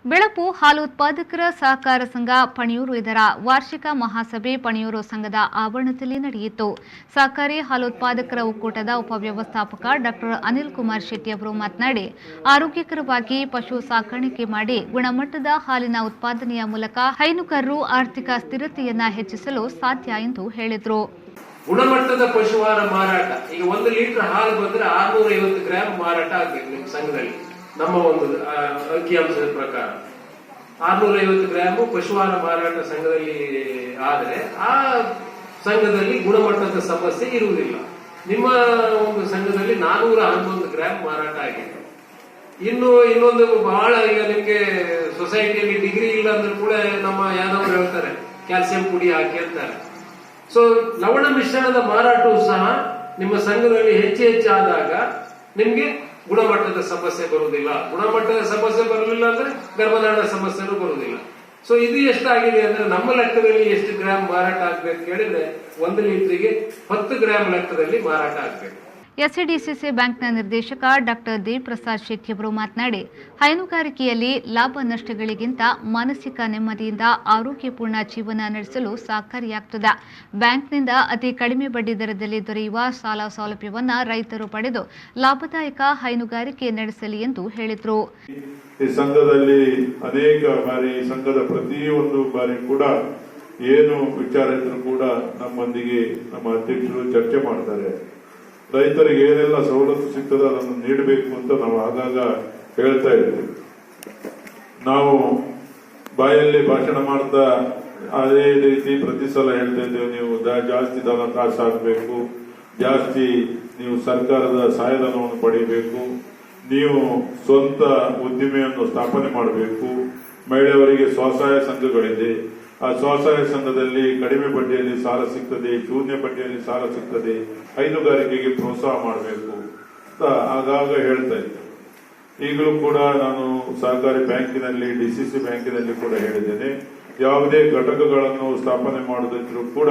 ಬೆಳಪು ಹಾಲು ಉತ್ಪಾದಕರ ಸಹಕಾರ ಸಂಘ ಪಣಿಯೂರು ಇದರ ವಾರ್ಷಿಕ ಮಹಾಸಭೆ ಪಣಿಯೂರು ಸಂಘದ ಆವರಣದಲ್ಲಿ ನಡೆಯಿತು. ಸಹಕಾರಿ ಹಾಲು ಉತ್ಪಾದಕರ ಒಕ್ಕೂಟದ ಉಪವ್ಯವಸ್ಥಾಪಕ ಡಾಕ್ಟರ್ ಅನಿಲ್ ಕುಮಾರ್ ಶೆಟ್ಟಿ ಅವರು ಮಾತನಾಡಿ, ಆರೋಗ್ಯಕರವಾಗಿ ಪಶು ಸಾಕಾಣಿಕೆ ಮಾಡಿ ಗುಣಮಟ್ಟದ ಹಾಲಿನ ಉತ್ಪಾದನೆಯ ಮೂಲಕ ಹೈನುಗಾರರು ಆರ್ಥಿಕ ಸ್ಥಿರತೆಯನ್ನ ಹೆಚ್ಚಿಸಲು ಸಾಧ್ಯ ಎಂದು ಹೇಳಿದರು. ಗುಣಮಟ್ಟದ ಪಶುಹಾರ ಮಾರಾಟ, ಈಗ 1 ಲೀಟರ್ ಹಾಲು ಬಂದ್ರೆ 650 ಗ್ರಾಂ ಮಾರಾಟ ಆಗ್ಬೇಕು ನಿಮ್ಮ ಸಂಘದಲ್ಲಿ. ನಮ್ಮ ಒಂದು ಅಂಕಿಅಂಶದ ಪ್ರಕಾರ 650 ಗ್ರಾಂ ಪಶುಹಾರ ಮಾರಾಟ ಸಂಘದಲ್ಲಿ ಆದರೆ ಆ ಸಂಘದಲ್ಲಿ ಗುಣಮಟ್ಟದ ಸಮಸ್ಯೆ ಇರುವುದಿಲ್ಲ. ನಿಮ್ಮ ಒಂದು ಸಂಘದಲ್ಲಿ 411 ಗ್ರಾಂ ಮಾರಾಟ ಆಗಿದೆ. ಇನ್ನೊಂದು ಬಹಳ, ಈಗ ನಿಮ್ಗೆ ಸೊಸೈಟಿಯಲ್ಲಿ ಡಿಗ್ರಿ ಇಲ್ಲ ಅಂದ್ರೆ ಕೂಡ ನಮ್ಮ ಯಾದವರು ಹೇಳ್ತಾರೆ ಕ್ಯಾಲ್ಸಿಯಂ ಪುಡಿ ಹಾಕಿ ಅಂತಾರೆ. ಸೊ ಲವಣ ಮಿಶ್ರಣದ ಮಾರಾಟವೂ ಸಹ ನಿಮ್ಮ ಸಂಘದಲ್ಲಿ ಹೆಚ್ಚಾದಾಗ ನಿಮ್ಗೆ ಗುಣಮಟ್ಟದ ಸಮಸ್ಯೆ ಬರುವುದಿಲ್ಲ. ಗುಣಮಟ್ಟದ ಸಮಸ್ಯೆ ಬರಲಿಲ್ಲ ಅಂದ್ರೆ ಗರ್ಭಧಾರಣ ಸಮಸ್ಯೆನೂ ಬರುವುದಿಲ್ಲ. ಸೊ ಇದು ಎಷ್ಟಾಗಿದೆ ಅಂದ್ರೆ ನಮ್ಮ ಲೆಕ್ಕದಲ್ಲಿ ಎಷ್ಟು ಗ್ರಾಂ ಮಾರಾಟ ಆಗ್ಬೇಕು ಹೇಳಿದ್ರೆ 1 ಲೀಟರ್ಗೆ 10 ಗ್ರಾಂ ಲೆಕ್ಕದಲ್ಲಿ ಮಾರಾಟ ಆಗ್ಬೇಕು. ಎಸ್ಸಿಡಿಸಿಸಿ ಬ್ಯಾಂಕ್ನ ನಿರ್ದೇಶಕ ಡಾಕ್ಟರ್ ದೇವಪ್ರಸಾದ್ ಶೆಟ್ಟಿ ಅವರು ಮಾತನಾಡಿ, ಹೈನುಗಾರಿಕೆಯಲ್ಲಿ ಲಾಭ ನಷ್ಟಗಳಿಗಿಂತ ಮಾನಸಿಕ ನೆಮ್ಮದಿಯಿಂದ ಆರೋಗ್ಯಪೂರ್ಣ ಜೀವನ ನಡೆಸಲು ಸಹಕಾರಿಯಾಗುತ್ತದೆ. ಬ್ಯಾಂಕ್ನಿಂದ ಅತಿ ಕಡಿಮೆ ಬಡ್ಡಿ ದರದಲ್ಲಿ ದೊರೆಯುವ ಸಾಲ ಸೌಲಭ್ಯವನ್ನು ರೈತರು ಪಡೆದು ಲಾಭದಾಯಕ ಹೈನುಗಾರಿಕೆ ನಡೆಸಲಿ ಎಂದು ಹೇಳಿದರು. ಈ ಸಂಘದಲ್ಲಿ ಅನೇಕ ಬಾರಿ ಸಂಘದ ಪ್ರತಿಯೊಂದು ಬಾರಿ ಕೂಡ ಏನು ವಿಚಾರ ಇದ್ರೂ ಕೂಡ ನಮ್ಮೊಂದಿಗೆ ನಮ್ಮ ಅಧ್ಯಕ್ಷರು ಚರ್ಚೆ ಮಾಡ್ತಾರೆ. ರೈತರಿಗೆ ಏನೆಲ್ಲ ಸವಲತ್ತು ಸಿಗ್ತದೆ ಅದನ್ನು ನೀಡಬೇಕು ಅಂತ ನಾವು ಆಗಾಗ ಹೇಳ್ತಾ ಇದ್ದೀವಿ. ನಾವು ಬಾಯಲ್ಲಿ ಭಾಷಣ ಮಾಡ್ತಾ ಅದೇ ರೀತಿ ಪ್ರತಿ ಸಲ ಹೇಳ್ತಾ ಇದ್ದೇವೆ, ನೀವು ಜಾಸ್ತಿ ದನ ಕಾಸು ಹಾಕಬೇಕು, ಜಾಸ್ತಿ ನೀವು ಸರ್ಕಾರದ ಸಹಾಯಧನವನ್ನು ಪಡೆಯಬೇಕು, ನೀವು ಸ್ವಂತ ಉದ್ದಿಮೆಯನ್ನು ಸ್ಥಾಪನೆ ಮಾಡಬೇಕು, ಮಹಿಳೆಯರಿಗೆ ಸ್ವಸಹಾಯ ಸಂಘಗಳಿದೆ, ಆ ಸ್ವಸಹಾಯ ಸಂಘದಲ್ಲಿ ಕಡಿಮೆ ಬಡ್ಡಿಯಲ್ಲಿ ಸಾಲ ಸಿಗ್ತದೆ, ಶೂನ್ಯ ಬಡ್ಡಿಯಲ್ಲಿ ಸಾಲ ಸಿಗ್ತದೆ, ಹೈನುಗಾರಿಕೆಗೆ ಪ್ರೋತ್ಸಾಹ ಮಾಡಬೇಕು ಅಂತ ಆಗಾಗ ಹೇಳ್ತಾ ಇದ್ದೆ. ಈಗಲೂ ಕೂಡ ನಾನು ಸಹಕಾರಿ ಬ್ಯಾಂಕಿನಲ್ಲಿ, ಡಿಸಿಸಿ ಬ್ಯಾಂಕಿನಲ್ಲಿ ಕೂಡ ಹೇಳಿದ್ದೇನೆ, ಯಾವುದೇ ಘಟಕಗಳನ್ನು ಸ್ಥಾಪನೆ ಮಾಡೋದಿದ್ರು ಕೂಡ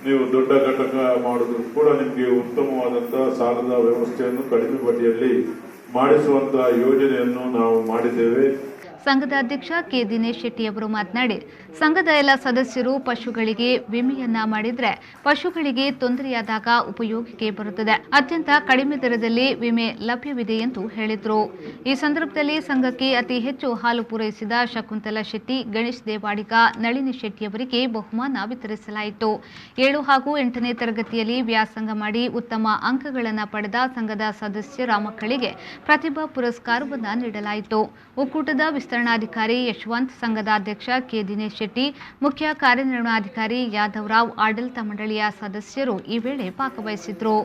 ನೀವು ದೊಡ್ಡ ಘಟಕ ಮಾಡಿದ್ರು ಕೂಡ ನಿಮಗೆ ಉತ್ತಮವಾದಂತಹ ಸಾಲದ ವ್ಯವಸ್ಥೆಯನ್ನು ಕಡಿಮೆ ಬಡ್ಡಿಯಲ್ಲಿ ಮಾಡಿಸುವಂತಹ ಯೋಜನೆಯನ್ನು ನಾವು ಮಾಡಿದ್ದೇವೆ. ಸಂಘದ ಅಧ್ಯಕ್ಷ ಕೆ ದಿನೇಶ್ ಶೆಟ್ಟಿ ಅವರು ಮಾತನಾಡಿ, ಸಂಘದ ಎಲ್ಲ ಸದಸ್ಯರು ಪಶುಗಳಿಗೆ ವಿಮೆಯನ್ನ ಮಾಡಿದ್ರೆ ಪಶುಗಳಿಗೆ ತೊಂದರೆಯಾದಾಗ ಉಪಯೋಗಕ್ಕೆ ಬರುತ್ತದೆ. ಅತ್ಯಂತ ಕಡಿಮೆ ದರದಲ್ಲಿ ವಿಮೆ ಲಭ್ಯವಿದೆ ಎಂದು ಹೇಳಿದರು. ಈ ಸಂದರ್ಭದಲ್ಲಿ ಸಂಘಕ್ಕೆ ಅತಿ ಹೆಚ್ಚು ಹಾಲು ಪೂರೈಸಿದ ಶಕುಂತಲಾ ಶೆಟ್ಟಿ, ಗಣೇಶ್ ದೇವಾಡಿಗ, ನಳಿನಿ ಶೆಟ್ಟಿ ಅವರಿಗೆ ಬಹುಮಾನ ವಿತರಿಸಲಾಯಿತು. 7 ಹಾಗೂ 8ನೇ ತರಗತಿಯಲ್ಲಿ ವ್ಯಾಸಂಗ ಮಾಡಿ ಉತ್ತಮ ಅಂಕಗಳನ್ನು ಪಡೆದ ಸಂಘದ ಸದಸ್ಯರ ಮಕ್ಕಳಿಗೆ ಪ್ರತಿಭಾ ಪುರಸ್ಕಾರವನ್ನು ನೀಡಲಾಯಿತು. ಒಕ್ಕೂಟದ ವಿಸ್ತರಣಾಧಿಕಾರಿ ಯಶವಂತ್, ಸಂಘದ ಅಧ್ಯಕ್ಷ ಕೆ ದಿನೇಶ್ ಶೆಟ್ಟಿ, ಮುಖ್ಯ ಕಾರ್ಯನಿರ್ವಹಣಾಧಿಕಾರಿ ಯಾದವ್ ರಾವ್, ಆಡಳಿತ ಮಂಡಳಿಯ ಸದಸ್ಯರು ಈ ವೇಳೆ ಭಾಗವಹಿಸಿದ್ರು.